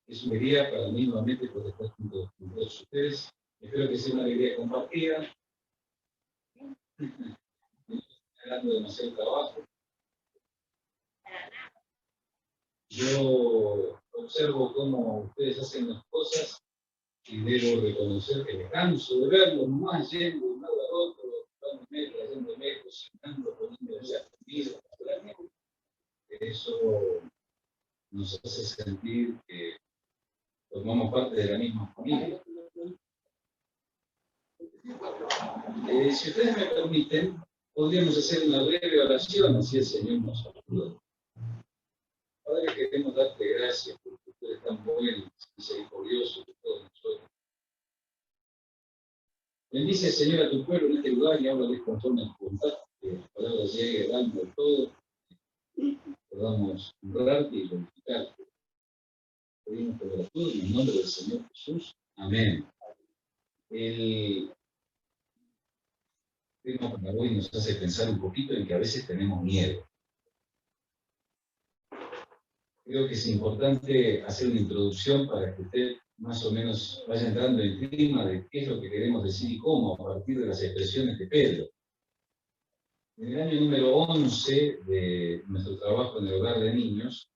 Es una alegría para mí nuevamente poder estar junto con todos ustedes. Espero que sea una alegría compartida. Hablando de demasiado trabajo. Yo observo cómo ustedes hacen las cosas y debo reconocer que me canso de verlos nomás yendo de un lado al otro, dándome, trayéndome, cocinando, poniendo ya comida, naturalmente. Eso nos hace sentir que formamos parte de la misma familia. Si ustedes me permiten, podríamos hacer una breve oración, así el Señor nos ayuda. Padre, queremos darte gracias porque tú eres tan bueno, misericordioso de todos nosotros. Bendice, Señor, a tu pueblo en este lugar y háblales conforme a tu voluntad, que la palabra llegue al alma de todo, podamos honrarte y glorificarte. Pedimos por gratitud en el nombre del Señor Jesús. Amén. El tema para hoy nos hace pensar un poquito en que a veces tenemos miedo. Creo que es importante hacer una introducción para que usted más o menos vaya entrando en el clima de qué es lo que queremos decir y cómo a partir de las expresiones de Pedro. En el año número 11 de nuestro trabajo en el hogar de niños,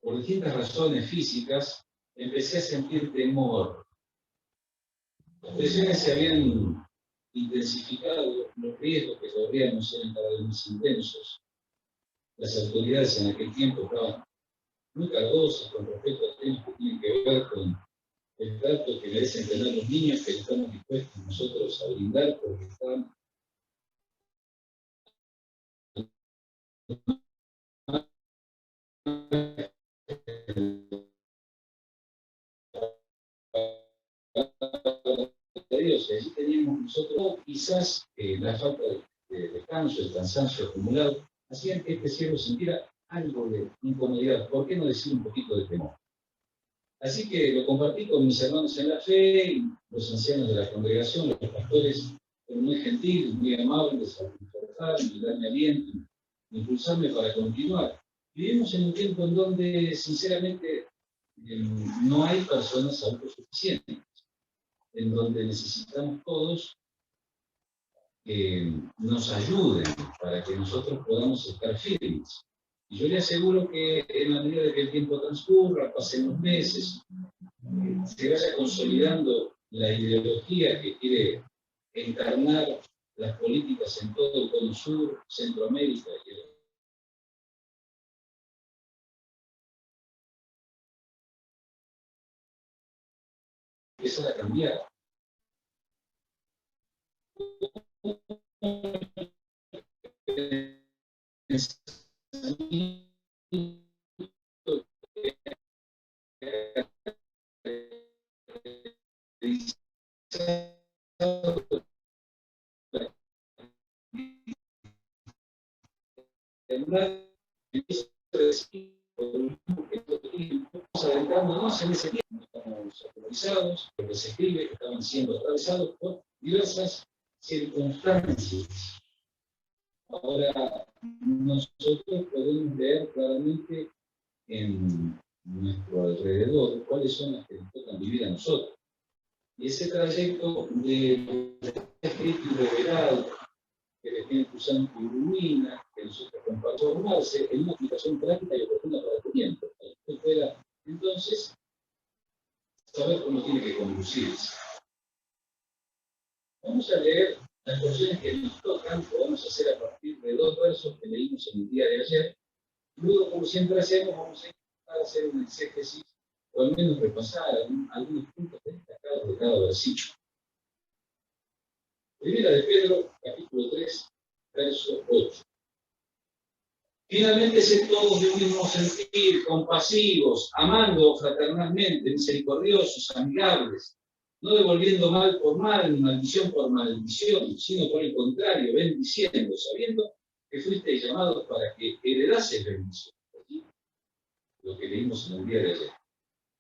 por distintas razones físicas, empecé a sentir temor. Las presiones se habían intensificado, los riesgos que corríamos eran cada vez más intensos. Las autoridades en aquel tiempo estaban muy cardosas con respecto a temas que tienen que ver con el trato que merecen tener los niños, que estamos dispuestos nosotros a brindar porque están de Dios. Allí teníamos nosotros quizás la falta de descanso, el cansancio acumulado, hacían que este cielo sintiera algo de incomodidad, ¿por qué no decir un poquito de temor? Así que lo compartí con mis hermanos en la fe, y los ancianos de la congregación, los pastores, fueron muy gentiles, muy amables, a confortarme, darme aliento, impulsarme para continuar. Vivimos en un tiempo en donde, sinceramente, no hay personas autosuficientes, en donde necesitamos todos que nos ayuden para que nosotros podamos estar firmes. Y yo le aseguro que en la medida que el tiempo transcurra, pasen los meses, se vaya consolidando la ideología que quiere encarnar las políticas en todo el cono sur, Centroamérica y el empezar a cambiar. Estamos adentrándonos en ese tiempo, estamos actualizados, lo que se escribe, que estaban siendo atravesados por diversas circunstancias. Ahora, nosotros podemos ver claramente en nuestro alrededor cuáles son las que nos tocan vivir a nosotros. Y ese trayecto de escrito y revelado, que el Espíritu Santo ilumina, que nosotros compartimos, formarse en una aplicación práctica y oportuna para el tiempo, para que usted pueda entonces saber cómo tiene que conducirse. Vamos a leer las porciones que nos tocan, lo vamos a hacer a partir de 2 versos que leímos en el día de ayer. Luego, como siempre hacemos, vamos a intentar hacer un exégesis, o al menos repasar algunos puntos destacados de cada versículo. Primera de Pedro, capítulo 3, verso 8. Finalmente, sed todos de un mismo sentir, compasivos, amando fraternalmente, misericordiosos, amigables, no devolviendo mal por mal, ni maldición por maldición, sino por el contrario, bendiciendo, sabiendo que fuisteis llamados para que heredaseis bendición. Lo que leímos en el día de ayer.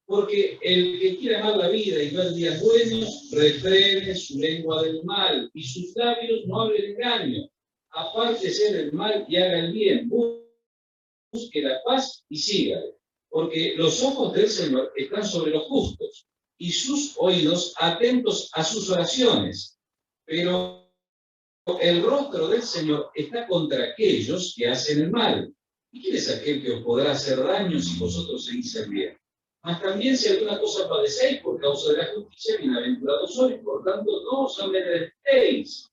Porque el que quiere amar la vida y ver días buenos, refrene su lengua del mal, y sus labios no hablen engaño. Apártese del mal y haga el bien. Busque la paz y sígale. porque los ojos del Señor están sobre los justos y sus oídos atentos a sus oraciones. Pero el rostro del Señor está contra aquellos que hacen el mal. ¿Y quién es aquel que os podrá hacer daño si vosotros seguís el bien? Mas también si alguna cosa padecéis por causa de la justicia, bienaventurados sois. Por tanto, no os amedrentéis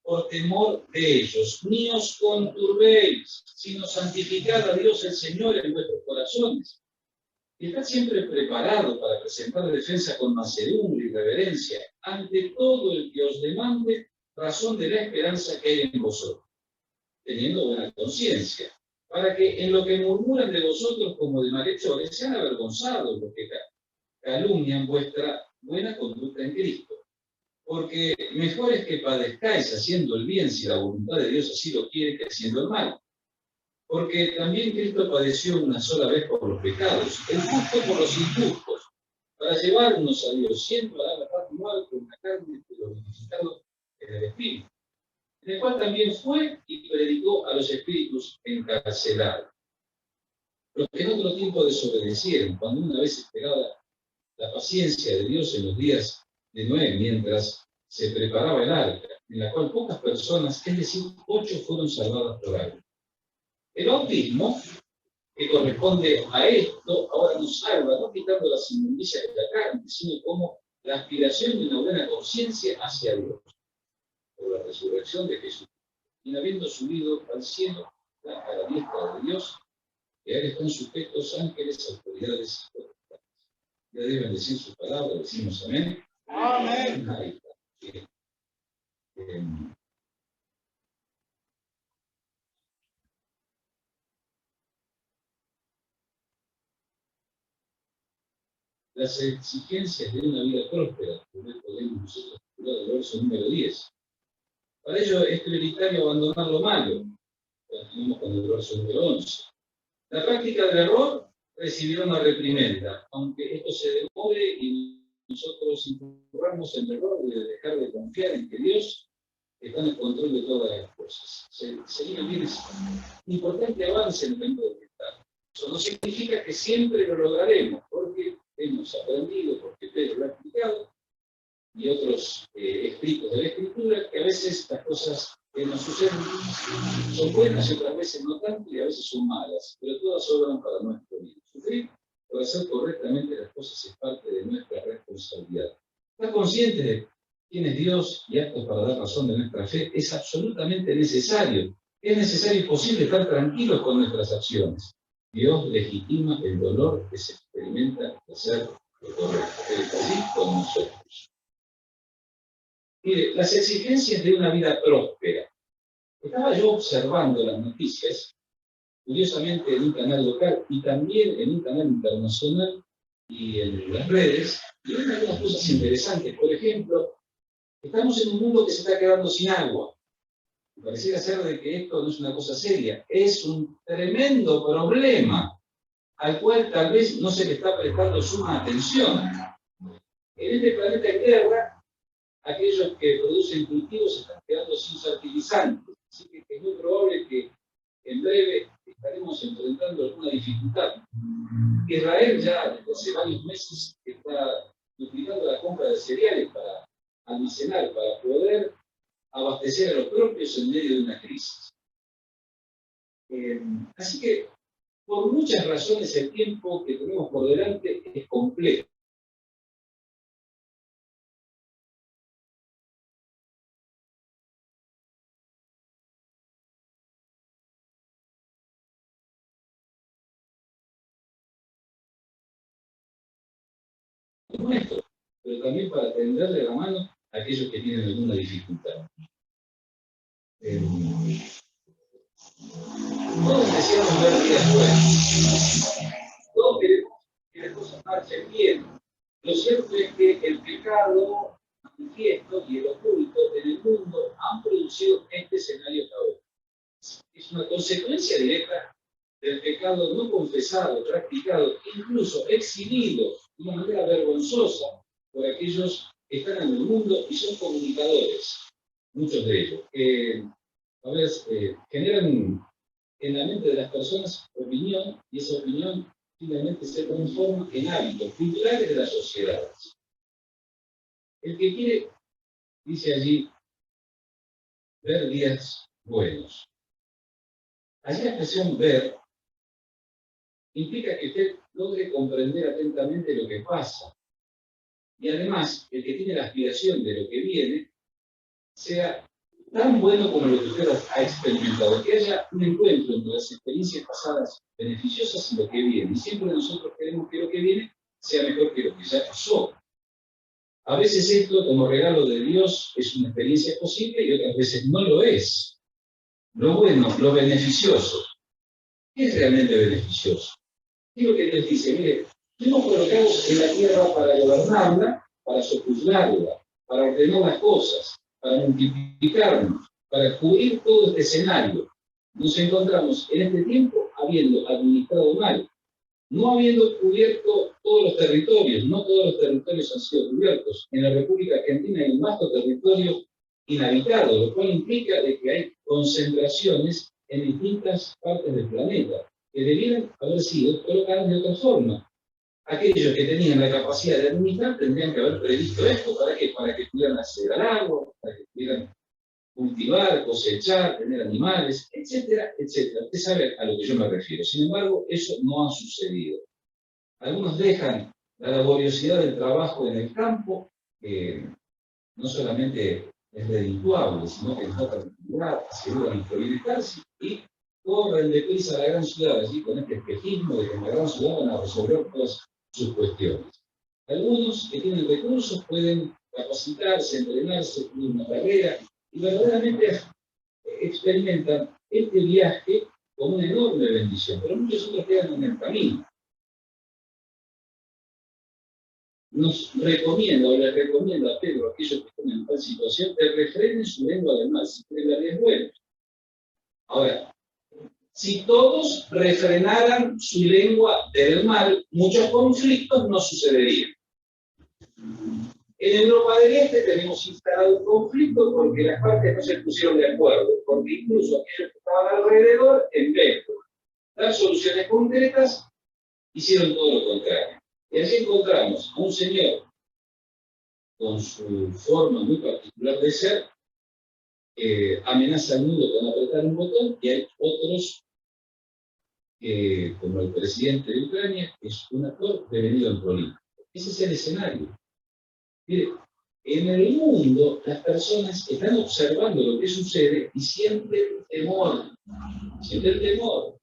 por temor de ellos, ni os conturbéis, sino santificad a Dios el Señor en vuestros corazones. Y estad siempre preparado para presentar defensa con mansedumbre y reverencia ante todo el que os demande razón de la esperanza que hay en vosotros, teniendo buena conciencia, para que en lo que murmuran de vosotros como de malhechores sean avergonzados los que calumnian vuestra buena conducta en Cristo. Porque mejor es que padezcáis haciendo el bien, si la voluntad de Dios así lo quiere, que haciendo el mal. Porque también Cristo padeció una sola vez por los pecados, el justo por los injustos, para llevarnos a Dios, siendo a la paz muerto en la carne, pero vivificado en el Espíritu, en el cual también fue y predicó a los espíritus encarcelados, los que en otro tiempo desobedecieron, cuando una vez esperaba la paciencia de Dios en los días de Noé, mientras se preparaba el arca, en la cual pocas personas, es decir, 8 fueron salvadas por agua. El bautismo, que corresponde a esto, ahora nos salva, no quitando las inmundicias de la carne, sino como la aspiración de una buena conciencia hacia Dios, por la resurrección de Jesús, y habiendo subido al cielo a la diestra de Dios, que a él están sujetos ángeles, autoridades y potestades. Ya deben decir su palabra, decimos amén. Amén. Ahí está. Las exigencias de una vida próspera, como podemos nosotros titular el verso número 10. Para ello es prioritario abandonar lo malo. Continuamos con el verso número 11. La práctica del error recibirá una reprimenda, aunque esto se demore y nosotros incurramos en el error de dejar de confiar en que Dios está en el control de todas las cosas. Sería bien importante avance en el campo de mental. Eso no significa que siempre lo lograremos, porque hemos aprendido, porque Pedro lo ha explicado, y otros escritos de la Escritura, que a veces las cosas que nos suceden son buenas y otras veces no tanto, y a veces son malas, pero todas obran para nuestro bien. Sufrir por hacer correctamente las cosas es parte de nuestra responsabilidad. Estar conscientes de quién es Dios y aptos para dar razón de nuestra fe es absolutamente necesario. Es necesario y posible estar tranquilos con nuestras acciones. Dios legitima el dolor que se experimenta al hacer lo correcto. Él está así con nosotros. Mire, las exigencias de una vida próspera. Estaba yo observando las noticias, curiosamente en un canal local y también en un canal internacional y en las redes, y ven algunas cosas interesantes. Por ejemplo, estamos en un mundo que se está quedando sin agua. Pareciera ser de que esto no es una cosa seria, es un tremendo problema al cual tal vez no se le está prestando suma atención. En este planeta Tierra, aquellos que producen cultivos se están quedando sin fertilizantes, así que es muy probable que en breve estaremos enfrentando alguna dificultad. Israel ya desde hace varios meses está duplicando la compra de cereales para almacenar, para poder abastecer a los propios en medio de una crisis. Así que, por muchas razones, el tiempo que tenemos por delante es complejo. Nuestro, pero también para tenderle la mano a aquellos que tienen alguna dificultad. Todos deseamos ver días buenos. Todos queremos que las cosas marchen bien. Lo cierto es que el pecado manifiesto y el oculto en el mundo han producido este escenario caótico. Es una consecuencia directa del pecado no confesado, practicado, incluso exhibido de una manera vergonzosa por aquellos que están en el mundo y son comunicadores, muchos de ellos, que a veces generan en la mente de las personas opinión, y esa opinión finalmente se transforma en hábitos culturales de las sociedades. El que quiere, dice allí, ver días buenos. Allí la expresión ver implica que usted logre comprender atentamente lo que pasa. Y además, el que tiene la aspiración de lo que viene, sea tan bueno como lo que usted ha experimentado, que haya un encuentro entre las experiencias pasadas beneficiosas y lo que viene. Y siempre nosotros queremos que lo que viene sea mejor que lo que ya pasó. A veces esto, como regalo de Dios, es una experiencia posible y otras veces no lo es. Lo bueno, lo beneficioso. ¿Qué es realmente beneficioso? ¿Qué es lo que Dios dice? Mire, fuimos colocados en la tierra para gobernarla, para sojuzgarla, para ordenar las cosas, para multiplicarnos, para cubrir todo este escenario. Nos encontramos en este tiempo habiendo administrado mal, no habiendo cubierto todos los territorios, no todos los territorios han sido cubiertos. En la República Argentina hay un vasto territorio inhabitado, lo cual implica de que hay concentraciones en distintas partes del planeta, que debieran haber sido colocadas de otra forma. Aquellos que tenían la capacidad de administrar tendrían que haber previsto esto. ¿Para qué? Para que pudieran acceder al agua, para que pudieran cultivar, cosechar, tener animales, etcétera, etcétera. Usted sabe a lo que yo me refiero. Sin embargo, eso no ha sucedido. Algunos dejan la laboriosidad del trabajo en el campo, que no solamente es redituable, sino que les da tranquilidad, aseguran bienestarse y corren deprisa a la gran ciudad, allí con este espejismo de que en la gran ciudad van a resolver todas sus cuestiones. Algunos que tienen recursos pueden capacitarse, entrenarse, tener una carrera y verdaderamente experimentan este viaje como una enorme bendición, pero muchos otros quedan en el camino. Nos recomienda, o les recomienda a Pedro, a aquellos que están en tal situación, que refrenen su lengua del mal, si quieren la es bueno. Ahora, si todos refrenaran su lengua del mal, muchos conflictos no sucederían. En Europa del Este tenemos instalado un conflicto porque las partes no se pusieron de acuerdo, porque incluso aquellos que estaban alrededor, en vez de dar soluciones concretas, hicieron todo lo contrario. Y así encontramos a un señor con su forma muy particular de ser, amenaza al mundo con apretar un botón, y hay otros, como el presidente de Ucrania, es un actor devenido en político. Ese es el escenario. Mire, en el mundo las personas están observando lo que sucede y sienten temor. Sienten temor.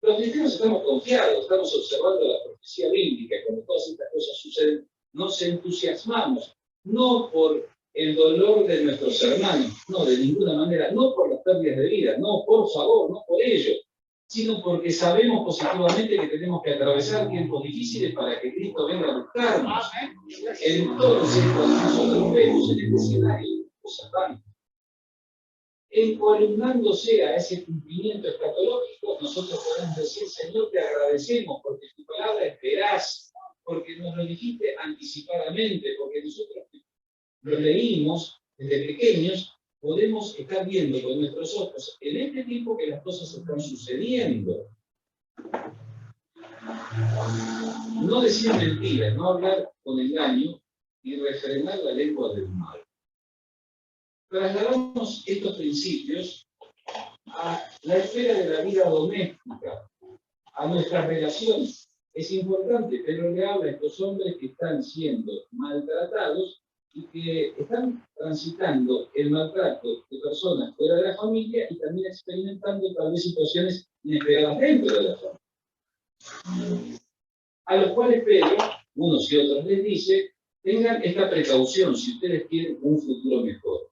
Los cristianos estamos confiados, estamos observando la profecía bíblica, cuando todas estas cosas suceden, nos entusiasmamos, no por el dolor de nuestros hermanos, no, de ninguna manera, no por las pérdidas de vida, no, por favor, no por ello, sino porque sabemos positivamente que tenemos que atravesar tiempos difíciles para que Cristo venga a buscarnos. Entonces, cuando nosotros vemos en este escenario cosas tan encolumnándose a ese cumplimiento escatológico, nosotros podemos decir, Señor, te agradecemos porque tu palabra es veraz, porque nos lo dijiste anticipadamente, porque nosotros lo leímos desde pequeños, podemos estar viendo con nuestros ojos en este tiempo que las cosas están sucediendo. No decir mentiras, no hablar con engaño y refrenar la lengua del mal. Trasladamos estos principios a la esfera de la vida doméstica, a nuestras relaciones. Es importante, pero le habla a estos hombres que están siendo maltratados y que están transitando el maltrato de personas fuera de la familia y también experimentando tal vez situaciones inesperadas dentro de la familia. A los cuales Pedro, unos y otros, les dice, tengan esta precaución si ustedes quieren un futuro mejor.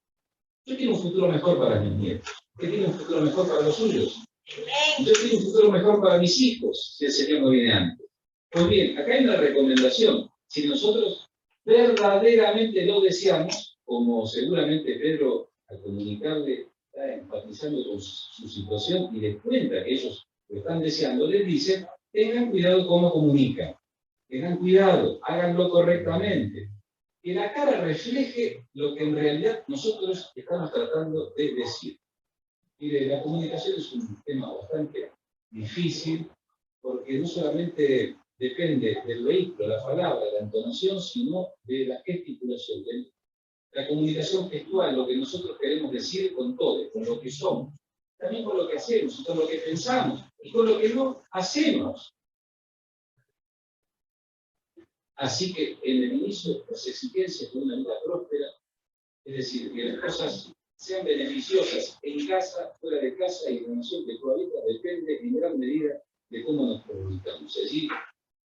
Yo quiero un futuro mejor para mis nietos. ¿Usted quiere un futuro mejor para los suyos? Yo quiero un futuro mejor para mis hijos, si el Señor no viene antes. Pues bien, acá hay una recomendación. Si nosotros verdaderamente lo deseamos, como seguramente Pedro al comunicarle está empatizando con su situación y les cuenta que ellos lo están deseando, les dice, tengan cuidado cómo comunican. Tengan cuidado, háganlo correctamente. Que la cara refleje lo que en realidad nosotros estamos tratando de decir. Mire, la comunicación es un tema bastante difícil, porque no solamente depende del vehículo, la palabra, la entonación, sino de la gesticulación, de la comunicación gestual, lo que nosotros queremos decir con todo, con lo que somos, también con lo que hacemos, y con lo que pensamos, y con lo que no hacemos. Así que en el inicio, las exigencias de una vida próspera, es decir, que las cosas sean beneficiosas en casa, fuera de casa y en la nación que tú habitas, depende en gran medida de cómo nos comunicamos. Allí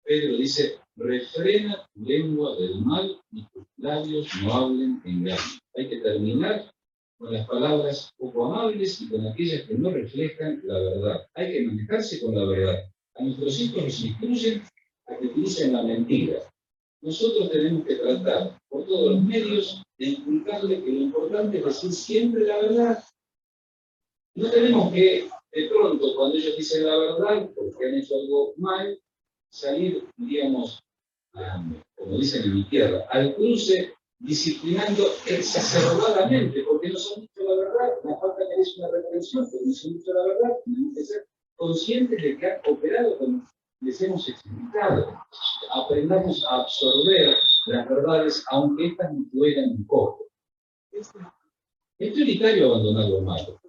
Pedro dice, refrena tu lengua del mal y tus labios no hablen engaño. Hay que terminar con las palabras poco amables y con aquellas que no reflejan la verdad. Hay que manejarse con la verdad. A nuestros hijos nos instruyen a que utilicen la mentira. Nosotros tenemos que tratar por todos los medios de inculcarle que lo importante es decir siempre la verdad. No tenemos que, de pronto, cuando ellos dicen la verdad, porque han hecho algo mal, salir, diríamos, como dicen en mi tierra, al cruce disciplinando exacerbadamente, porque nos han dicho la verdad, nos falta que es una reprensión, porque nos han dicho la verdad, tenemos que ser conscientes de que han operado como les hemos explicado. Aprendamos a absorber las verdades, aunque estas nos duelan un poco. Es prioritario abandonar lo malo.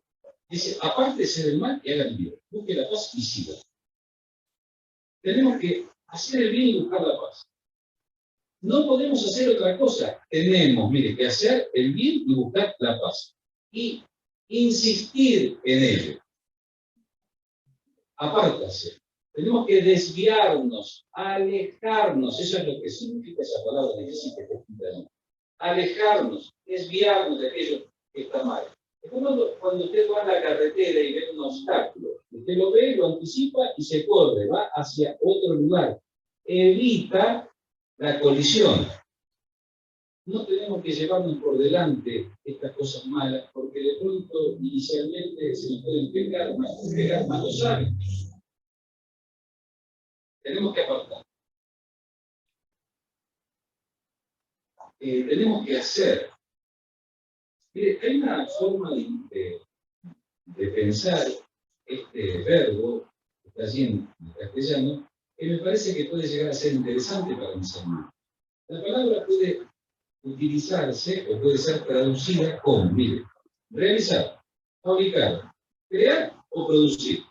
Dice, aparte de ser el mal, que haga el bien. Busque la paz y siga. Tenemos que hacer el bien y buscar la paz. No podemos hacer otra cosa. Tenemos, mire, que hacer el bien y buscar la paz. Y insistir en ello. Apártase. Tenemos que desviarnos, alejarnos. Eso es lo que significa esa palabra difícil que te explican. Alejarnos, desviarnos de aquello que está mal. Es como cuando usted va a la carretera y ve un obstáculo. Usted lo ve, lo anticipa y se corre, va hacia otro lugar. Evita la colisión. No tenemos que llevarnos por delante estas cosas malas, porque de pronto inicialmente se nos pueden pegar malos hábitos. Tenemos que apartar. Tenemos que hacer. Mire, hay una forma de pensar este verbo, que está allí en castellano, que me parece que puede llegar a ser interesante para enseñar. La palabra puede utilizarse o puede ser traducida como, mire, realizar, fabricar, crear o producir.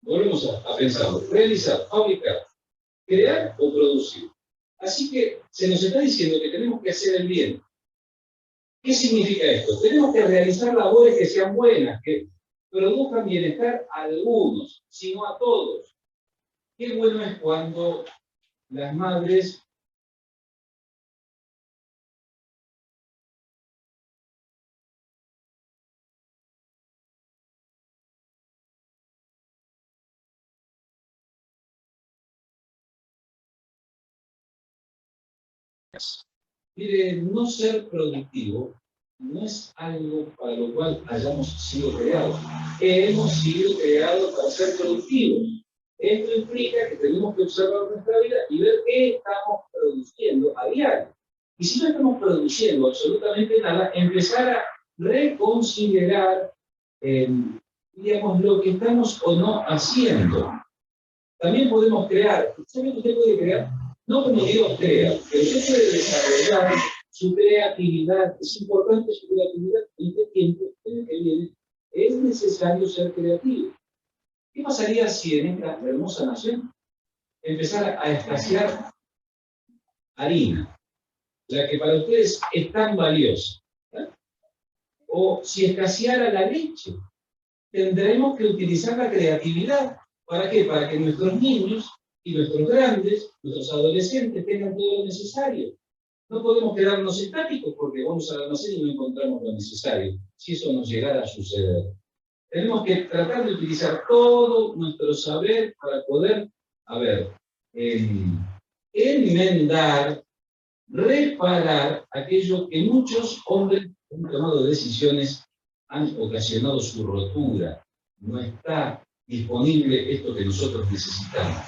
Volvemos a pensarlo. Realizar, fabricar, crear o producir. Así que se nos está diciendo que tenemos que hacer el bien. ¿Qué significa esto? Tenemos que realizar labores que sean buenas, que produzcan bienestar a algunos, sino a todos. Qué bueno es cuando las madres mire, no ser productivo no es algo para lo cual hayamos sido creados. Hemos sido creados para ser productivos. Esto implica que tenemos que observar nuestra vida y ver qué estamos produciendo a diario. Y si no estamos produciendo absolutamente nada, empezar a reconsiderar, digamos, lo que estamos o no haciendo. También podemos crear. ¿Sabe que usted puede crear? No como Dios crea, pero usted puede desarrollar su creatividad. Es importante su creatividad en este tiempo en el que viene. Es necesario ser creativo. ¿Qué pasaría si en esta hermosa nación empezara a escasear harina, la que para ustedes es tan valiosa? O si escaseara la leche, tendremos que utilizar la creatividad. ¿Para qué? Para que nuestros niños y nuestros grandes, nuestros adolescentes tengan todo lo necesario. No podemos quedarnos estáticos porque vamos al almacén y no encontramos lo necesario, si eso nos llegara a suceder. Tenemos que tratar de utilizar todo nuestro saber para poder, enmendar, reparar aquello que muchos hombres han tomado decisiones, han ocasionado su rotura. No está disponible esto que nosotros necesitamos.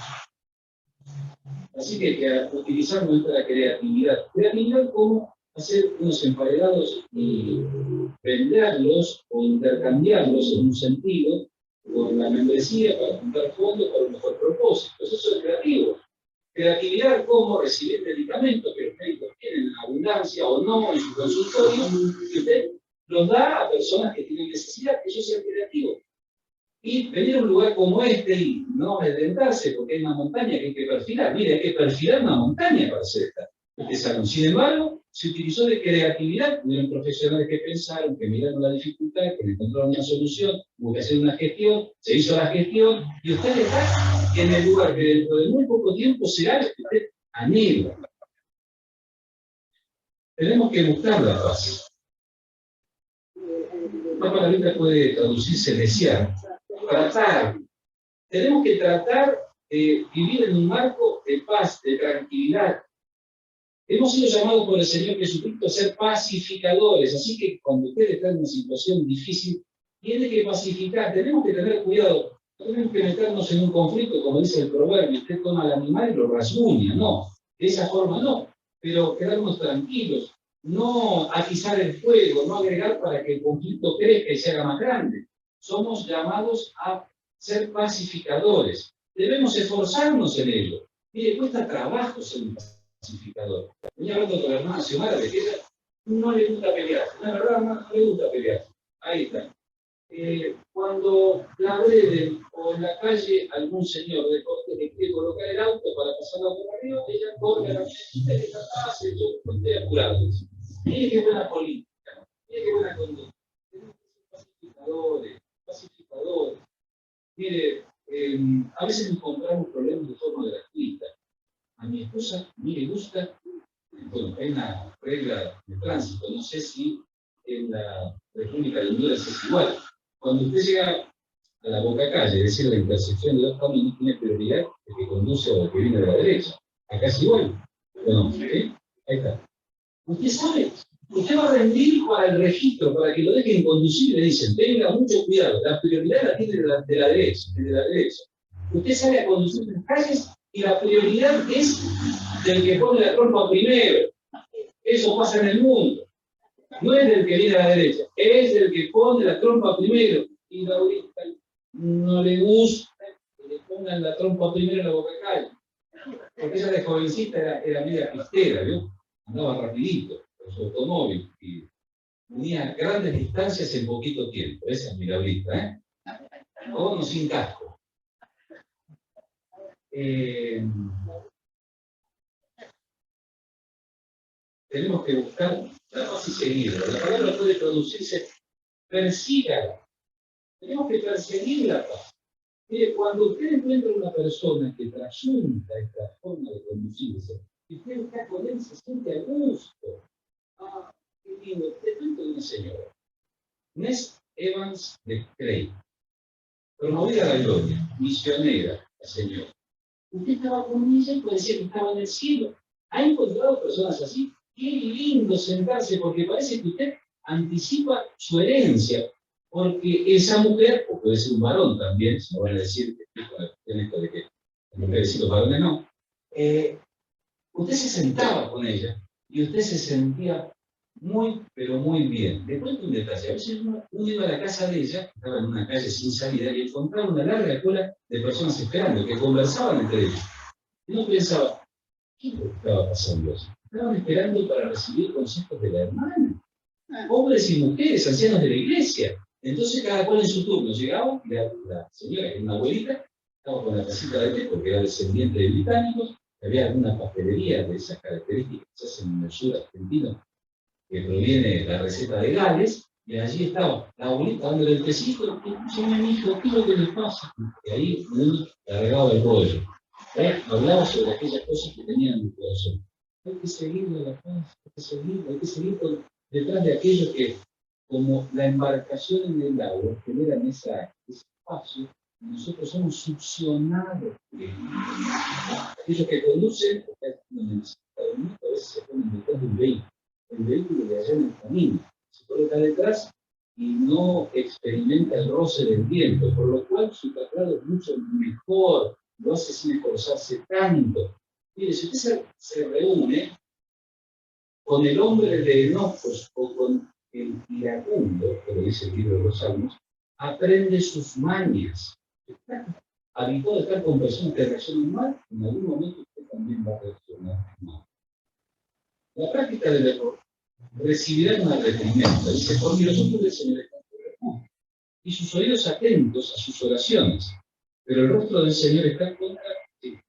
Así que hay que utilizar nuestra creatividad. Creatividad como hacer unos emparedados y venderlos o intercambiarlos en un sentido con la membresía para juntar fondos para un mejor propósito. Creatividad como recibir medicamentos que los médicos tienen en abundancia o no en su consultorio, y usted los da a personas que tienen necesidad, eso es ser creativo. Y venir a un lugar como este y no amedrentarse porque hay una montaña que hay que perfilar. Mire, hay que perfilar una montaña para hacer este salón. Sin embargo, se utilizó de creatividad. Hubieron profesionales que pensaron, que miraron la dificultad, que encontraron una solución, hubo que hacer una gestión, se hizo la gestión, y usted está en el lugar que dentro de muy poco tiempo será el que usted anhela. Tenemos que buscar la paz. La palabrita puede traducirse desear. Tratar. Tenemos que tratar de vivir en un marco de paz, de tranquilidad. Hemos sido llamados por el Señor Jesucristo a ser pacificadores, así que cuando usted está en una situación difícil, tiene que pacificar. Tenemos que tener cuidado. No tenemos que meternos en un conflicto, como dice el proverbio, usted toma al animal y lo rasguña. No, de esa forma no. Pero quedarnos tranquilos, no atizar el fuego, no agregar para que el conflicto crezca y se haga más grande. Somos llamados a ser pacificadores. Debemos esforzarnos en ello. Mire, cuesta trabajo ser un pacificador. Venía hablando con la hermana Xiomara de que ella no le gusta pelear. La verdad, no le gusta pelear. Ahí está. Cuando la agreden o en la calle algún señor de corte que quiere colocar el auto para pasarlo por arriba, ella corre a la mesita y está fácil, yo estoy apurado. Mire qué buena política, mire qué buena conducta. Tenemos que ser pacificadores. Mire, a veces nos encontramos problemas de forma gratuita. A mi esposa no le gusta, bueno, hay una regla de tránsito, no sé si en la República de Honduras es igual. Cuando usted llega a la boca calle, es decir, la intersección de dos caminos, tiene prioridad el que conduce o el que viene de la derecha. Acá es igual. Bueno, ¿sí? Ahí está. Usted sabe, usted va a rendir para el registro, para que lo dejen conducir, le dicen, tenga mucho cuidado, la prioridad la tiene de la derecha, de la derecha. Usted sale a conducir en las calles y la prioridad es del que pone la trompa primero. Eso pasa en el mundo. No es del que viene a la derecha, es del que pone la trompa primero. Y ahorita no le gusta que le pongan la trompa primero en la boca calle. Porque ella de jovencita era media pistera, ¿vio? Andaba rapidito con su automóvil y unía grandes distancias en poquito tiempo. Esa es mi Gabrielita, ¿eh? Con o sin casco. Tenemos que buscar la paz y seguirla. La palabra puede traducirse persígala. Tenemos que perseguir la paz. Mire, cuando usted encuentra una persona que trasunta esta forma de conducirse, y usted está con él, se siente a gusto. Ah, qué lindo. Te cuento de una señora, Ness Evans de Clay, promovida a la gloria, misionera, la señora. Usted estaba con ella y parecía que estaba en el cielo. ¿Ha encontrado personas así? Qué lindo sentarse, porque parece que usted anticipa su herencia. Porque esa mujer, o puede ser un varón también, se van a decir que en esto de que las mujeres y los varones no, usted se sentaba con ella y usted se sentía muy, pero muy bien. Le cuento un detalle. A veces uno iba a la casa de ella, estaba en una calle sin salida, y encontraba una larga cola de personas esperando, que conversaban entre ellos. Y uno pensaba, ¿qué es lo que estaba pasando? Estaban esperando para recibir consejos de la hermana. Hombres y mujeres, ancianos de la iglesia. Entonces cada cual en su turno llegaba, y la señora, que era una abuelita, estaba con la tacita de té porque era descendiente de británicos, había alguna pastelería de esas características que se hacen en el sur argentino, que proviene de la receta de Gales, y allí estaba la abuelita dándole el tecito, y escúcheme, mi hijo, ¿qué es lo que le pasa? Y ahí uno cargaba el rollo. Hablaba sobre aquellas cosas que tenían en el corazón. Hay que seguirle la paz, hay que seguir detrás de aquello que, como la embarcación en el agua, generan ese espacio, y nosotros somos succionados. Aquellos que conducen, porque a veces se ponen detrás de un vehículo. El vehículo le allá en el camino, se coloca detrás y no experimenta el roce del viento, por lo cual su traslado es mucho mejor, lo hace sin esforzarse tanto. Mire, si usted se reúne con el hombre de enojos o con el iracundo, que lo dice el libro de los Salmos, aprende sus mañas. Está habituado a estar con personas que reaccionan mal, en algún momento usted también va a reaccionar mal. La práctica del error recibirá una reprimenda, dice, porque los ojos del Señor están sobre él, y sus oídos atentos a sus oraciones, pero el rostro del Señor está contra ti.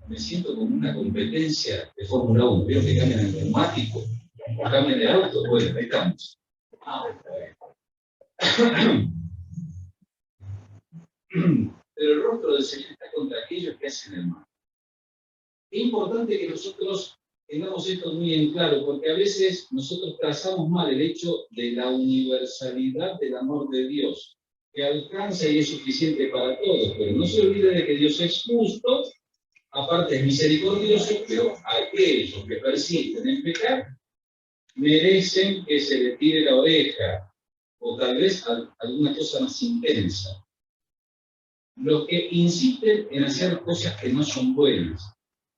Me siento como una competencia de Fórmula 1, veo que cambian el neumático, o cambian el auto, bueno, ahí estamos. Pero el rostro del Señor está contra aquellos que hacen el mal. Es importante que nosotros tengamos esto muy en claro, porque a veces nosotros trazamos mal el hecho de la universalidad del amor de Dios, que alcanza y es suficiente para todos, pero no se olvide de que Dios es justo, aparte es misericordioso, pero aquellos que persisten en pecar merecen que se le tire la oreja, o tal vez alguna cosa más intensa. Los que insisten en hacer cosas que no son buenas,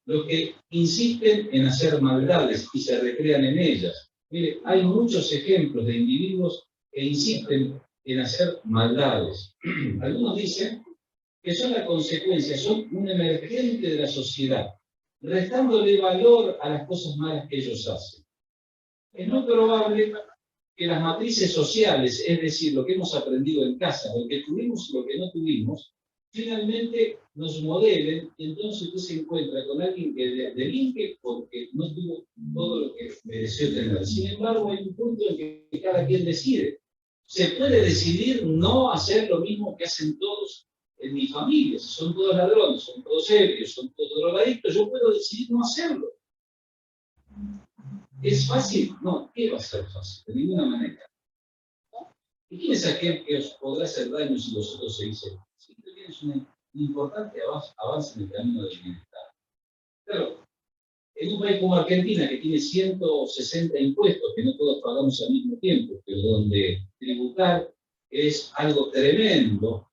los que insisten en hacer maldades y se recrean en ellas. Mire, hay muchos ejemplos de individuos que insisten en hacer maldades. Algunos dicen que son la consecuencia, son un emergente de la sociedad, restándole valor a las cosas malas que ellos hacen. Es muy probable que las matrices sociales, es decir, lo que hemos aprendido en casa, lo que tuvimos y lo que no tuvimos, finalmente nos modelen, y entonces usted se encuentra con alguien que delinque porque no tuvo todo lo que mereció tener. Sin embargo, hay un punto en que cada quien decide. Se puede decidir no hacer lo mismo que hacen todos en mi familia. Si son todos ladrones, son todos ebrios, son todos drogadictos, yo puedo decidir no hacerlo. ¿Es fácil? No, ¿qué va a ser fácil? De ninguna manera. ¿Y quién es aquel que os podrá hacer daño si vosotros seguís el camino? Siempre tienes un importante avance en el camino del bienestar. Claro, en un país como Argentina, que tiene 160 impuestos que no todos pagamos al mismo tiempo, pero donde tributar es algo tremendo,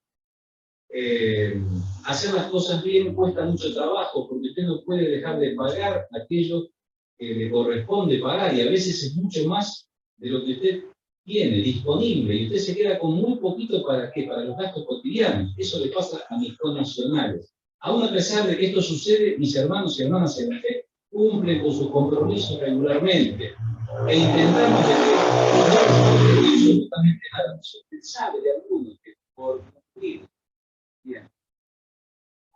hacer las cosas bien cuesta mucho trabajo, porque usted no puede dejar de pagar aquello que le corresponde pagar, y a veces es mucho más de lo que usted tiene disponible, y usted se queda con muy poquito ¿para qué? Para los gastos cotidianos. Eso le pasa a mis connacionales. Aún a pesar de que esto sucede, mis hermanos y hermanas en la fe cumplen con sus compromisos regularmente. E intentamos de que no absolutamente nada. Usted sabe de algunos que por cumplir bien,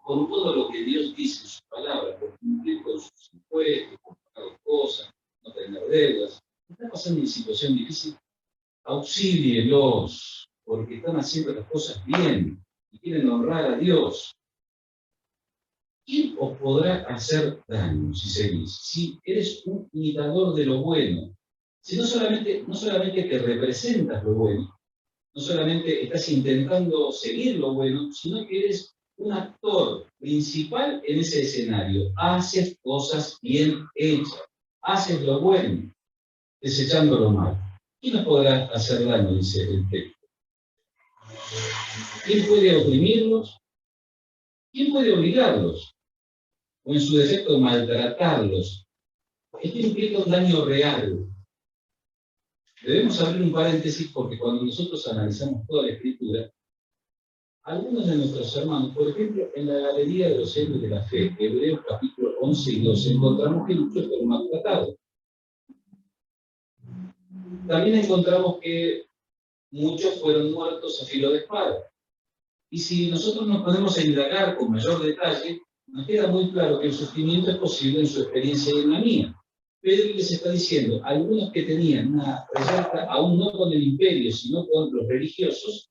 con todo lo que Dios dice en su palabra, por cumplir con sus impuestos, por pagar cosas, no tener deudas, está pasando una situación difícil. Auxílielos, porque están haciendo las cosas bien y quieren honrar a Dios. ¿Quién os podrá hacer daño si seguís? Si eres un imitador de lo bueno, si no solamente te representas lo bueno, no solamente estás intentando seguir lo bueno, sino que eres un actor principal en ese escenario. Haces cosas bien hechas, haces lo bueno, desechando lo malo. ¿Quién nos podrá hacer daño? Dice el texto. ¿Quién puede oprimirlos? ¿Quién puede obligarlos? O en su defecto maltratarlos. Esto implica un daño real. Debemos abrir un paréntesis porque cuando nosotros analizamos toda la Escritura, algunos de nuestros hermanos, por ejemplo, en la Galería de los Héroes de la Fe, Hebreos capítulo 11 y 12, encontramos que muchos fueron maltratados. También encontramos que muchos fueron muertos a filo de espada. Y si nosotros nos ponemos a indagar con mayor detalle, nos queda muy claro que el sufrimiento es posible en su experiencia y en la mía. Pedro les está diciendo, algunos que tenían una resalta, aún no con el imperio, sino con los religiosos,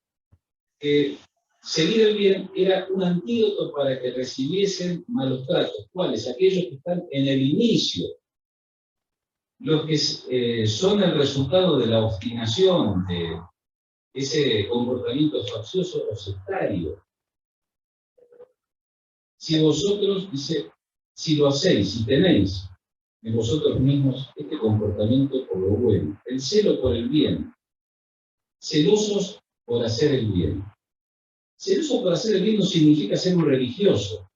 que seguir el bien era un antídoto para que recibiesen malos tratos. ¿Cuáles? Aquellos que están en el inicio, los que son el resultado de la obstinación, de ese comportamiento faccioso o sectario. Si vosotros, dice, si lo hacéis y tenéis en vosotros mismos este comportamiento por lo bueno, el celo por el bien, celosos por hacer el bien. Celoso por hacer el bien no significa ser un religioso,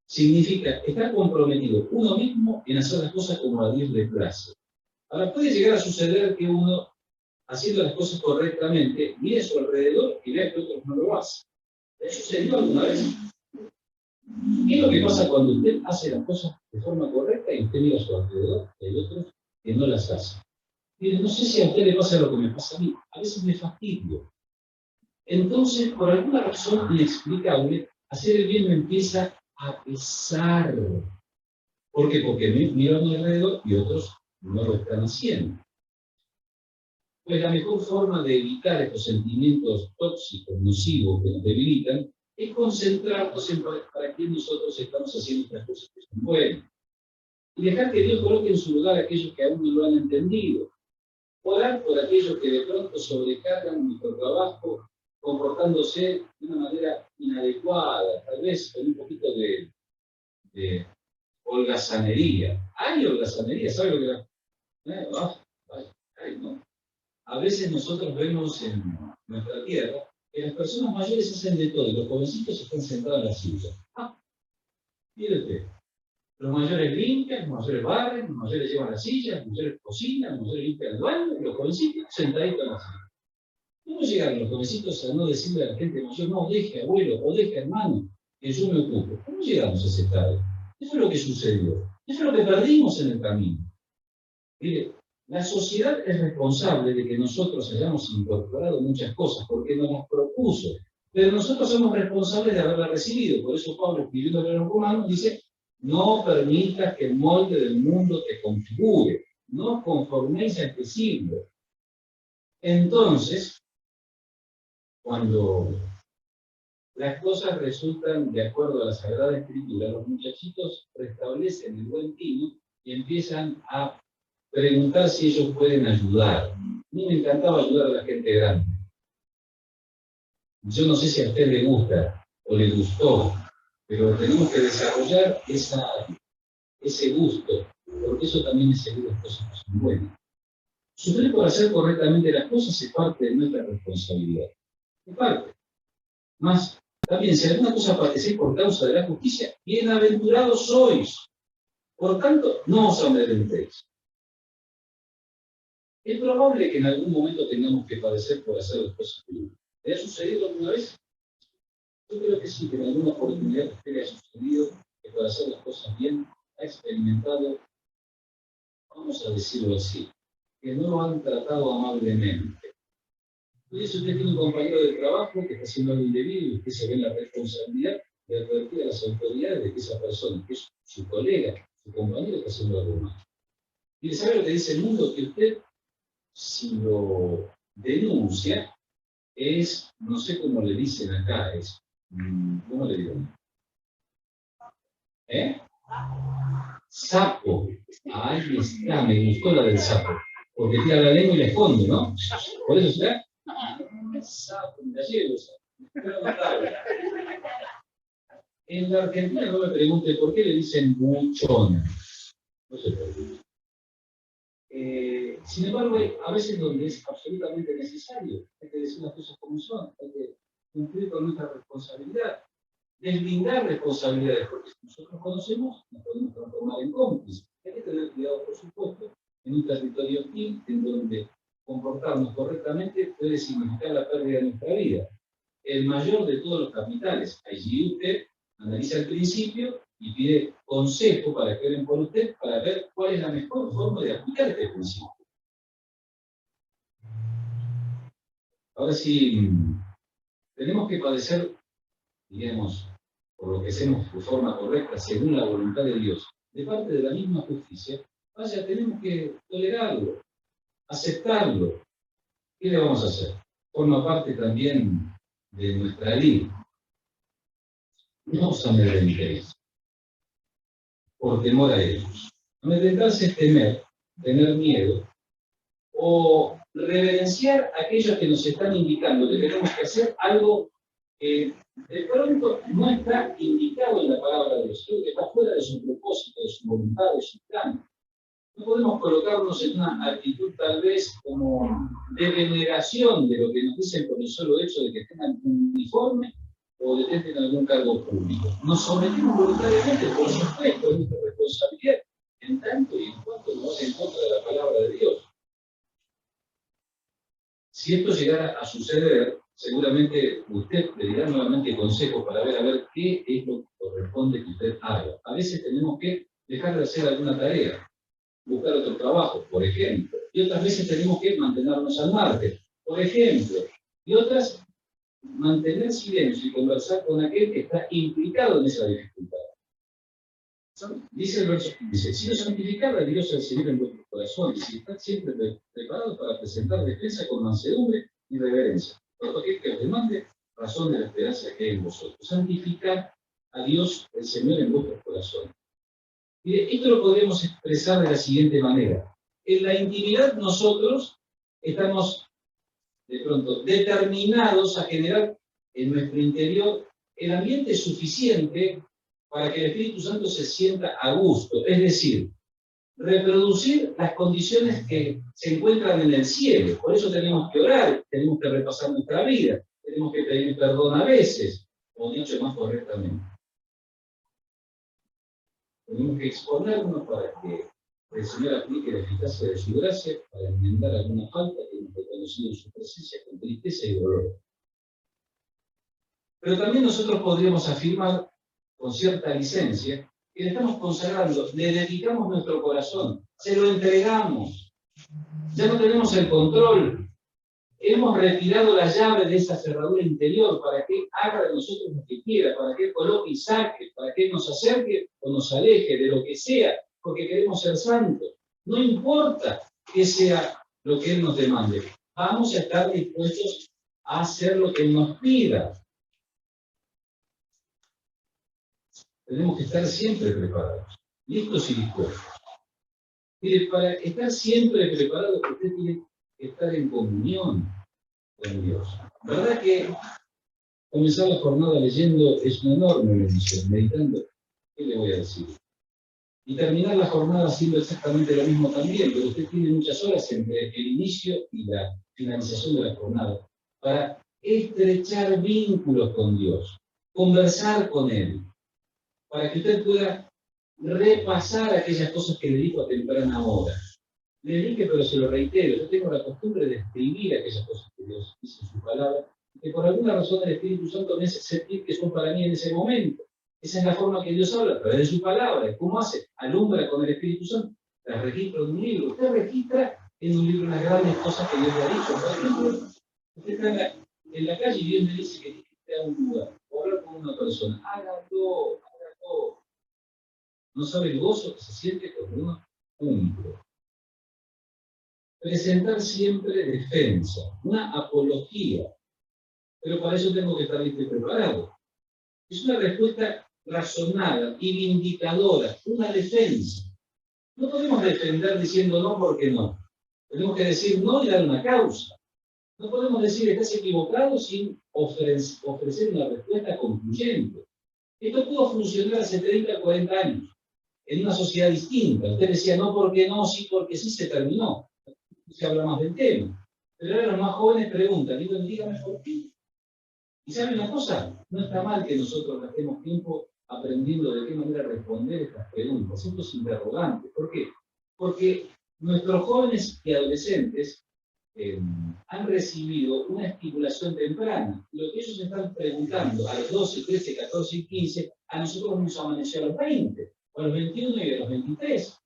significa estar comprometido uno mismo en hacer las cosas como a Dios le place. Ahora puede llegar a suceder que uno haciendo las cosas correctamente, mire a su alrededor y vea que otros no lo hacen. ¿Le sucedió alguna vez? ¿Qué es lo que pasa cuando usted hace las cosas de forma correcta y usted mira a su alrededor y hay otros que no las hacen? Mire, no sé si a usted le pasa lo que me pasa a mí. A veces me fastidio. Entonces, por alguna razón inexplicable, hacer el bien me empieza a pesar. ¿Por qué? Porque miro a mi alrededor y otros no lo están haciendo. Pues la mejor forma de evitar estos sentimientos tóxicos, nocivos que nos debilitan, es concentrarnos en para qué nosotros estamos haciendo estas cosas que son buenas. Y dejar que Dios coloque en su lugar a aquellos que aún no lo han entendido. Orar por aquellos que de pronto sobrecargan nuestro trabajo comportándose de una manera inadecuada, tal vez con un poquito de holgazanería. Hay holgazanería, ¿sabe lo que era? ¿No? A veces nosotros vemos en nuestra tierra que las personas mayores hacen de todo y los jovencitos están sentados en la silla. Fíjate, los mayores limpian, los mayores barren, los mayores llevan la silla, los mayores cocinan, los mayores limpian el baño y los jovencitos sentaditos en la silla. ¿Cómo llegan los jovencitos a no decirle a la gente mayor, no, deje abuelo o deje hermano, que yo me ocupo? ¿Cómo llegamos a ese estado? ¿Qué fue lo que sucedió? ¿Qué fue lo que perdimos en el camino? Mire, la sociedad es responsable de que nosotros hayamos incorporado muchas cosas porque nos las propuso, pero nosotros somos responsables de haberlas recibido. Por eso Pablo, escribiendo a los romanos, dice, no permitas que el molde del mundo te configure, no conforméis a este siglo. Entonces, cuando las cosas resultan de acuerdo a la Sagrada Escritura, los muchachitos restablecen el buen tino y empiezan a preguntar si ellos pueden ayudar. A mí me encantaba ayudar a la gente grande. Yo no sé si a usted le gusta o le gustó, pero tenemos que desarrollar ese gusto, porque eso también es seguir las cosas que son buenas. Sufrir por hacer correctamente las cosas es parte de nuestra responsabilidad. Es parte. Más, también, si alguna cosa padecéis por causa de la justicia, bienaventurados sois. Por tanto, no os amedrentéis. Es probable que en algún momento tengamos que padecer por hacer las cosas bien. ¿Le ha sucedido alguna vez? Yo creo que sí, que en alguna oportunidad que usted le ha sucedido que por hacer las cosas bien ha experimentado, vamos a decirlo así, que no lo han tratado amablemente. Y si usted tiene un compañero de trabajo que está haciendo algo indebido y usted se ve en la responsabilidad de advertir a las autoridades de que esa persona, que es su colega, su compañero, está haciendo algo mal. Y sabe lo que dice el mundo, que usted, si lo denuncia, es, no sé cómo le dicen acá, es, ¿cómo le digo? Sapo. Ahí está, me gustó la del sapo. Porque tira la lengua y la esconde, ¿no? Por eso será. Sapo, me la llevo, en la Argentina no me pregunte por qué le dicen buchón. No sé por qué. Sin embargo, a veces donde es absolutamente necesario, hay que decir las cosas como son, hay que cumplir con nuestra responsabilidad, deslindar responsabilidades, porque si nosotros conocemos, nos podemos transformar en cómplices. Hay que tener cuidado, por supuesto, en un territorio hostil, en donde comportarnos correctamente puede significar la pérdida de nuestra vida. El mayor de todos los capitales, allí usted analiza el principio y pide consejo para que oren por usted, para ver cuál es la mejor forma de aplicar este principio. Ahora sí, tenemos que padecer, digamos, por lo que hacemos de forma correcta, según la voluntad de Dios, de parte de la misma justicia. Vaya, tenemos que tolerarlo, aceptarlo. ¿Qué le vamos a hacer? Forma parte también de nuestra ley. No os amedrentéis por temor a ellos. Amedrentarse es temer, tener miedo, o reverenciar a aquellos que nos están indicando que tenemos que hacer algo que de pronto no está indicado en la palabra de Dios, que está fuera de su propósito, de su voluntad, de su plan. No podemos colocarnos en una actitud tal vez como de veneración de lo que nos dicen por el solo hecho de que tengan un uniforme o de que tengan algún cargo público. Nos sometemos voluntariamente, por supuesto, es nuestra responsabilidad, en tanto y en cuanto nos va en contra de la palabra de Dios. Si esto llegara a suceder, seguramente usted le dirá nuevamente consejos para ver a ver qué es lo que corresponde que usted haga. A veces tenemos que dejar de hacer alguna tarea, buscar otro trabajo, por ejemplo. Y otras veces tenemos que mantenernos al margen, por ejemplo. Y otras, mantener silencio y conversar con aquel que está implicado en esa dificultad. Dice el verso 15, si no santificar a Dios al Señor en vuestros corazones, y están siempre preparados para presentar defensa con mansedumbre y reverencia. Por aquel que os demande razón de la esperanza que hay en vosotros. Santificar a Dios el Señor en vuestros corazones. Mire, esto lo podemos expresar de la siguiente manera. En la intimidad nosotros estamos de pronto determinados a generar en nuestro interior el ambiente suficiente para que el Espíritu Santo se sienta a gusto, es decir, reproducir las condiciones que se encuentran en el cielo. Por eso tenemos que orar, tenemos que repasar nuestra vida, tenemos que pedir perdón a veces, o dicho más correctamente. Tenemos que exponernos para que el Señor aplique la eficacia de su gracia para enmendar alguna falta que hemos reconocido en su presencia con tristeza y dolor. Pero también nosotros podríamos afirmar con cierta licencia que le estamos consagrando, le dedicamos nuestro corazón, se lo entregamos, ya no tenemos el control, hemos retirado la llave de esa cerradura interior para que haga de nosotros lo que quiera, para que coloque y saque, para que nos acerque o nos aleje de lo que sea, porque queremos ser santos. No importa que sea lo que Él nos demande, vamos a estar dispuestos a hacer lo que Él nos pida. Tenemos que estar siempre preparados, listos y dispuestos. Mire, para estar siempre preparado, usted tiene que estar en comunión con Dios. ¿Verdad que comenzar la jornada leyendo es una enorme bendición, meditando? ¿Qué le voy a decir? Y terminar la jornada haciendo exactamente lo mismo también, pero usted tiene muchas horas entre el inicio y la finalización de la jornada para estrechar vínculos con Dios, conversar con Él, para que usted pueda repasar aquellas cosas que le dijo a temprana hora. Le dije, pero se lo reitero, yo tengo la costumbre de escribir aquellas cosas que Dios dice en su palabra, que por alguna razón el Espíritu Santo me hace sentir que son para mí en ese momento. Esa es la forma que Dios habla, a través de su palabra. ¿Cómo hace? Alumbra con el Espíritu Santo. Las registra en un libro. Usted registra en un libro las grandes cosas que Dios le ha dicho. Por ejemplo, usted está en la calle y Dios me dice que tiene que ir a un lugar o hablar con una persona. Hágalo. No sabe el gozo que se siente cuando uno cumple. Presentar siempre defensa, una apología. Pero para eso tengo que estar listo y preparado. Es una respuesta razonada y vindicadora, una defensa. No podemos defender diciendo no porque no. Tenemos que decir no y dar una causa. No podemos decir estás equivocado sin ofrecer una respuesta concluyente. Esto pudo funcionar hace 30, 40 años, en una sociedad distinta. Usted decía no porque no, sí porque sí, se terminó. Se habla más del tema. Pero ahora los más jóvenes preguntan, digo, dígame por qué. Y ¿sabe una cosa? No está mal que nosotros gastemos tiempo aprendiendo de qué manera responder estas preguntas, estos interrogantes. ¿Por qué? Porque nuestros jóvenes y adolescentes han recibido una estimulación temprana. Lo que ellos están preguntando a los 12, 13, 14 y 15, a nosotros nos amaneció a los 20, o a los 21 y a los 23.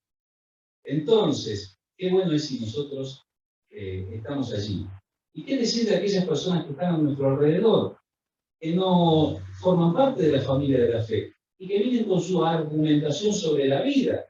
Entonces, qué bueno es si nosotros estamos allí. ¿Y qué decir de aquellas personas que están a nuestro alrededor, que no forman parte de la familia de la fe y que vienen con su argumentación sobre la vida?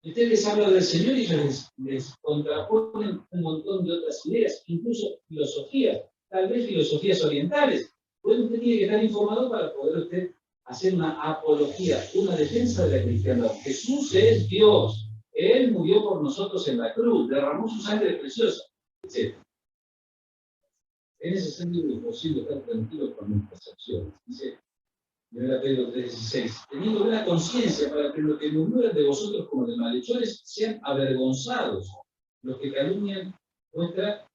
Y usted les habla del Señor y ellos les contraponen un montón de otras ideas, incluso filosofías, tal vez filosofías orientales. Pues usted tiene que estar informado para poder usted hacer una apología, una defensa de la cristiandad. Jesús es Dios. Él murió por nosotros en la cruz, derramó su sangre preciosa, etc. En ese sentido es posible estar tranquilo con nuestras acciones. Dice 1 Pedro 3:16, teniendo buena conciencia para que los que murmuran de vosotros como de malhechores sean avergonzados, los que calumnian vuestra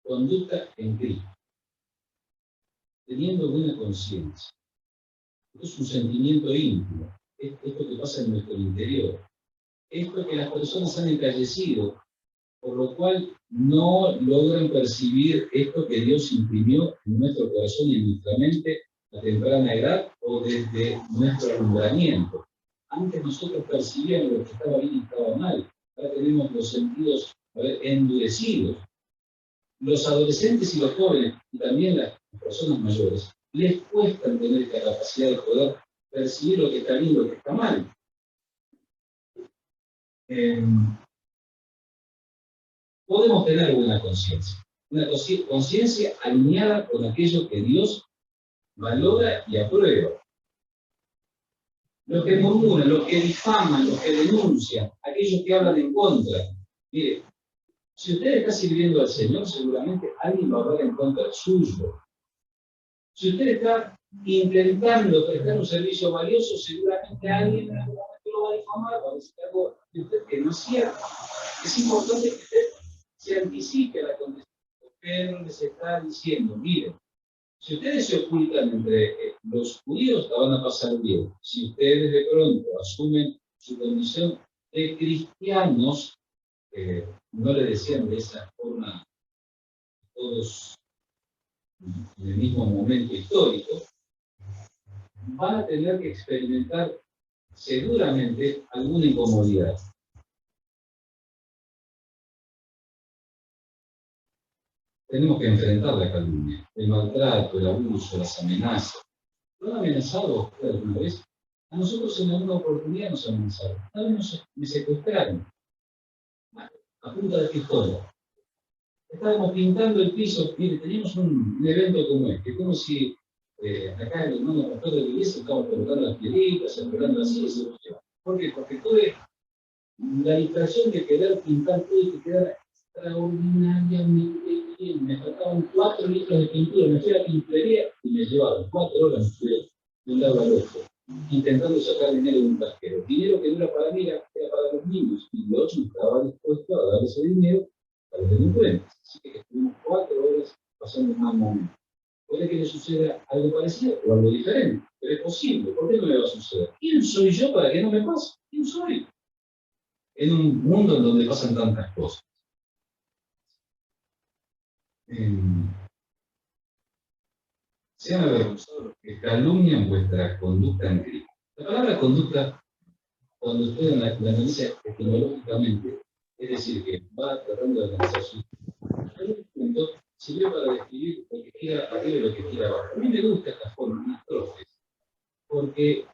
conducta en Cristo. Teniendo buena conciencia. Esto es un sentimiento íntimo, esto que pasa en nuestro interior. esto que las personas han encallecido, por lo cual no logran percibir esto que Dios imprimió en nuestro corazón y en nuestra mente a temprana edad o desde nuestro alumbramiento. Antes nosotros percibíamos lo que estaba bien y estaba mal. Ahora tenemos los sentidos endurecidos. Los adolescentes y los jóvenes, y también las personas mayores, les cuesta tener esta capacidad de poder percibir lo que está bien y lo que está mal. Podemos tener buena conciencia. Una conciencia alineada con aquello que Dios valora y aprueba. Los que murmuran, los que difaman, los que denuncian, aquellos que hablan en contra. Mire, si usted está sirviendo al Señor, seguramente alguien va a hablar en contra suyo. Si usted está intentando prestar un servicio valioso, seguramente alguien en algún momento lo va a difamar, va a decir algo de usted que no es cierto. Es importante que usted se anticipe a la contestación. Pedro les está diciendo, miren, si ustedes se ocultan entre los judíos, la van a pasar bien. Si ustedes de pronto asumen su condición de cristianos, no le decían de esa forma todos en el mismo momento histórico, van a tener que experimentar seguramente alguna incomodidad. Tenemos que enfrentar la calumnia, el maltrato, el abuso, las amenazas. ¿Lo han amenazado a usted alguna vez? A nosotros en alguna oportunidad nos amenazaron. Una vez me secuestraron a punta de pistola. Estábamos pintando el piso. Mire, teníamos un evento como este, como si acá el hermano pastor de la iglesia estaba colocando las piedritas, arreglando las sillas. ¿Por qué? Porque tuve la distracción de querer pintar todo y que quedara extraordinariamente bien. Me faltaban 4 litros de pintura. Me fui a la pinturería y me llevaron 4 horas, me fui de un lado al otro, intentando sacar dinero de un casquero. Dinero que no era para mí, era para los niños. Y yo no estaba dispuesto a dar ese dinero a los delincuentes. Así que estuvimos 4 horas pasando un mal momento. Puede que le suceda algo parecido o algo diferente, pero es posible. ¿Por qué no me va a suceder? ¿Quién soy yo para que no me pase? ¿Quién soy? En un mundo en donde pasan tantas cosas. Sean avergonzados los que calumnian vuestra conducta en Cristo. La palabra conducta, cuando usted la analiza etimológicamente, es decir, que va tratando de analizar su punto, sirve para describir lo que quiera arriba y lo que quiera abajo. A mí me gusta esta forma, unas profes, porque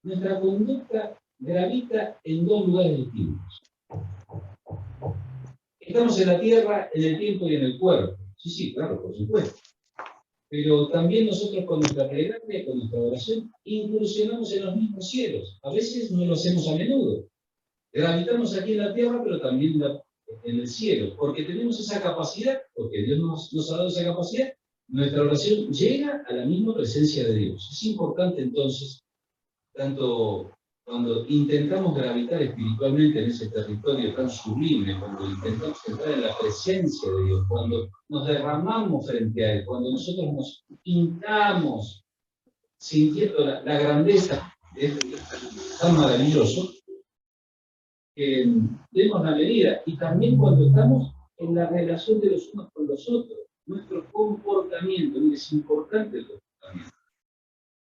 nuestra conducta gravita en 2 lugares distintos. Estamos en la tierra, en el tiempo y en el cuerpo. Sí, claro, por supuesto. Pero también nosotros con nuestra plegaria, con nuestra oración, incursionamos en los mismos cielos. A veces no lo hacemos a menudo. Gravitamos aquí en la tierra, pero también en el cielo, porque tenemos esa capacidad, porque Dios nos ha dado esa capacidad, nuestra oración llega a la misma presencia de Dios. Es importante entonces, tanto cuando intentamos gravitar espiritualmente en ese territorio tan sublime, cuando intentamos entrar en la presencia de Dios, cuando nos derramamos frente a Él, cuando nosotros nos hincamos sintiendo la grandeza de este Dios tan maravilloso, demos la medida. Y también cuando estamos en la relación de los unos con los otros, nuestro comportamiento, es importante el comportamiento.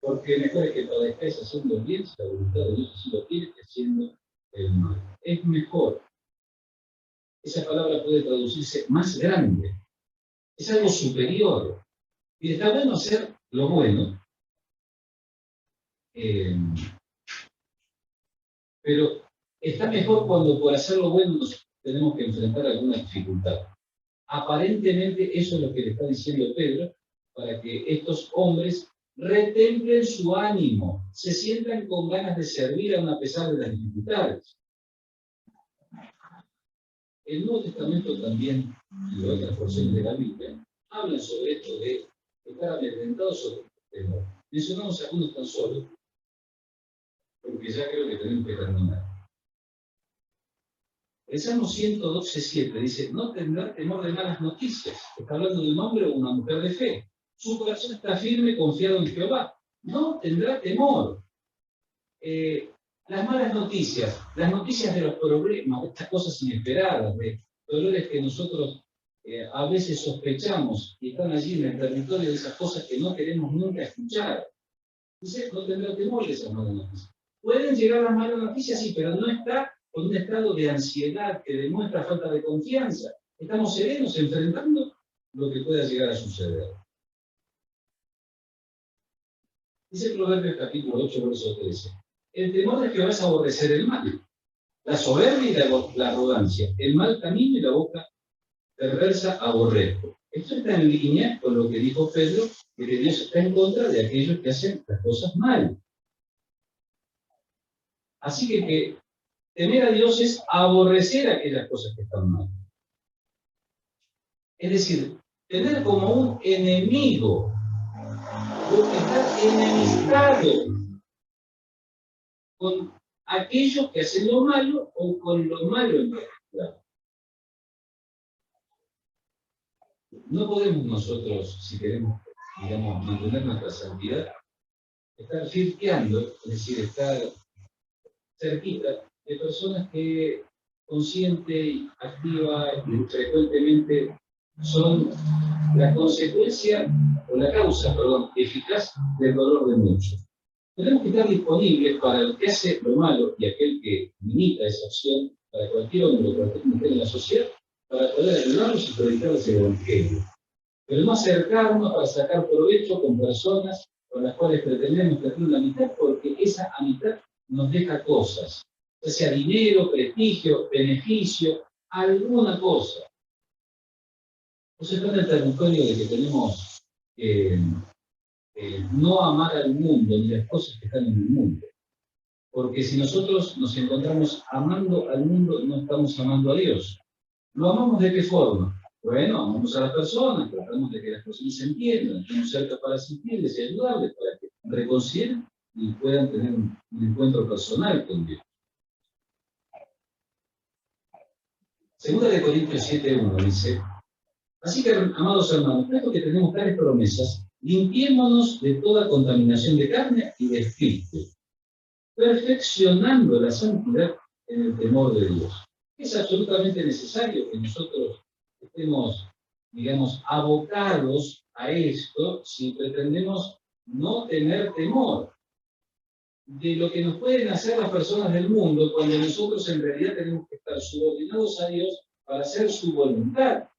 Porque mejor es que padezcáis haciendo bien, si la voluntad de Dios así lo quiere, que haciendo el mal. Es mejor. Esa palabra puede traducirse más grande. Es algo superior. Y está bueno hacer lo bueno, pero está mejor cuando por hacer lo bueno nos tenemos que enfrentar alguna dificultad. Aparentemente eso es lo que le está diciendo Pedro, para que estos hombres retemplen su ánimo, se sientan con ganas de servir aun a pesar de las dificultades. El Nuevo Testamento también, y otras porciones de la Biblia, hablan sobre esto de estar amedrentados sobre el temor. Mencionamos algunos tan solo, porque ya creo que tenemos que terminar. El Salmo 112:7 dice, no tendrá temor de malas noticias. Está hablando de un hombre o una mujer de fe. Su corazón está firme, confiado en Jehová. No tendrá temor. Las malas noticias. las noticias de los problemas, de estas cosas inesperadas, de dolores que nosotros a veces sospechamos y están allí en el territorio de esas cosas que no queremos nunca escuchar. Entonces no tendrá temor de esas malas noticias. Pueden llegar las malas noticias, sí, pero no está con un estado de ansiedad que demuestra falta de confianza. Estamos serenos enfrentando lo que pueda llegar a suceder. Dice Proverbios capítulo 8, verso 13. El temor de Jehová es aborrecer el mal, la soberbia y la arrogancia, el mal camino y la boca perversa aborrezco. Esto está en línea con lo que dijo Pedro, de que Dios está en contra de aquellos que hacen las cosas mal. Así que temer a Dios es aborrecer aquellas cosas que están mal. Es decir, tener como un enemigo, estar enemistado con aquellos que hacen lo malo o con lo malo en particular. No podemos nosotros, si queremos, digamos, mantener nuestra santidad, estar flirteando, es decir, estar cerquita de personas que consciente, activa y frecuentemente son la consecuencia o la causa, eficaz del dolor de muchos. Tenemos que estar disponibles para el que hace lo malo y aquel que imita esa acción, para cualquier hombre o cualquier mujer en la sociedad, para poder ayudarlos y predicarles el Evangelio. Pero no acercarnos para sacar provecho con personas con las cuales pretendemos tener una amistad, porque esa amistad nos deja cosas, ya sea dinero, prestigio, beneficio, alguna cosa. Entonces está en el territorio de que tenemos no amar al mundo ni las cosas que están en el mundo. Porque si nosotros nos encontramos amando al mundo, no estamos amando a Dios. ¿Lo amamos de qué forma? Bueno, amamos a las personas, tratamos de que las personas se entiendan, estamos cerca para asistirles y ayudarles para que reconcilien y puedan tener un encuentro personal con Dios. Segunda de Corintios 7:1 dice: así que, amados hermanos, puesto que tenemos tales promesas, limpiémonos de toda contaminación de carne y de espíritu, perfeccionando la santidad en el temor de Dios. Es absolutamente necesario que nosotros estemos, digamos, abocados a esto si pretendemos no tener temor de lo que nos pueden hacer las personas del mundo, cuando nosotros en realidad tenemos que estar subordinados a Dios para hacer su voluntad.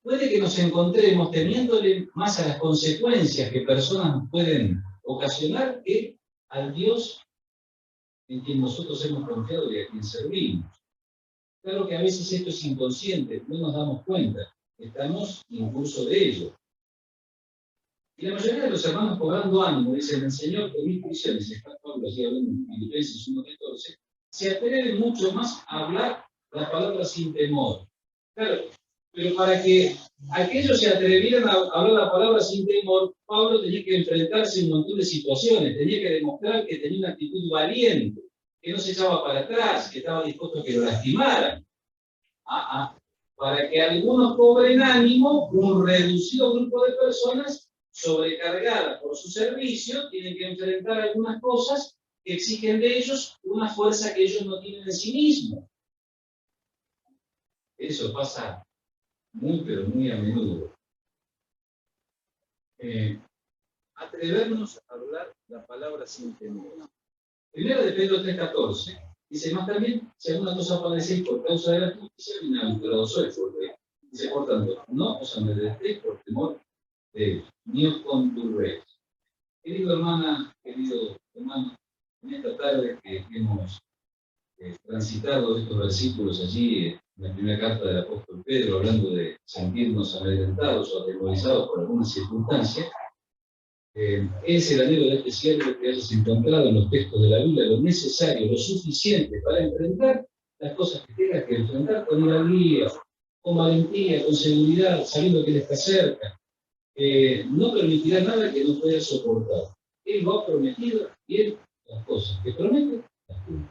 Puede que nos encontremos temiéndole más a las consecuencias que personas nos pueden ocasionar que al Dios en quien nosotros hemos confiado y a quien servimos. Claro que a veces esto es inconsciente, no nos damos cuenta, estamos en curso de ello. Y la mayoría de los hermanos cobrando ánimo dicen: el Señor con mis prisiones, está Pablo allí hablando en Filipenses 1:14, se atreven mucho más a hablar las palabras sin temor. Claro, pero para que aquellos se atrevieran a hablar la palabra sin temor, Pablo tenía que enfrentarse a un montón de situaciones, tenía que demostrar que tenía una actitud valiente, que no se echaba para atrás, que estaba dispuesto a que lo lastimaran. Para que algunos cobren ánimo, un reducido grupo de personas sobrecargadas por su servicio tienen que enfrentar algunas cosas que exigen de ellos una fuerza que ellos no tienen en sí mismos. Eso pasa muy, pero muy a menudo. Atrevernos a hablar la palabra sin temor. Primero de Pedro 3:14, dice: más también, si alguna cosa padecéis por causa de la justicia, bienaventurados sois, porque dice: por tanto, no os amedrentéis por temor de ellos, ni os conturbéis. Querido hermana, querido hermano, en esta tarde que hemos transitado estos versículos allí en la primera carta del apóstol Pedro, hablando de sentirnos amedrentados o atemorizados por alguna circunstancia, es el anhelo de este siervo que hayas encontrado en los textos de la Biblia lo necesario, lo suficiente para enfrentar las cosas que tengas que enfrentar con hidalguía, con valentía, con seguridad, sabiendo que Él está cerca. No permitirá nada que no puedas soportar. Él lo ha prometido y Él las cosas que promete las cumple.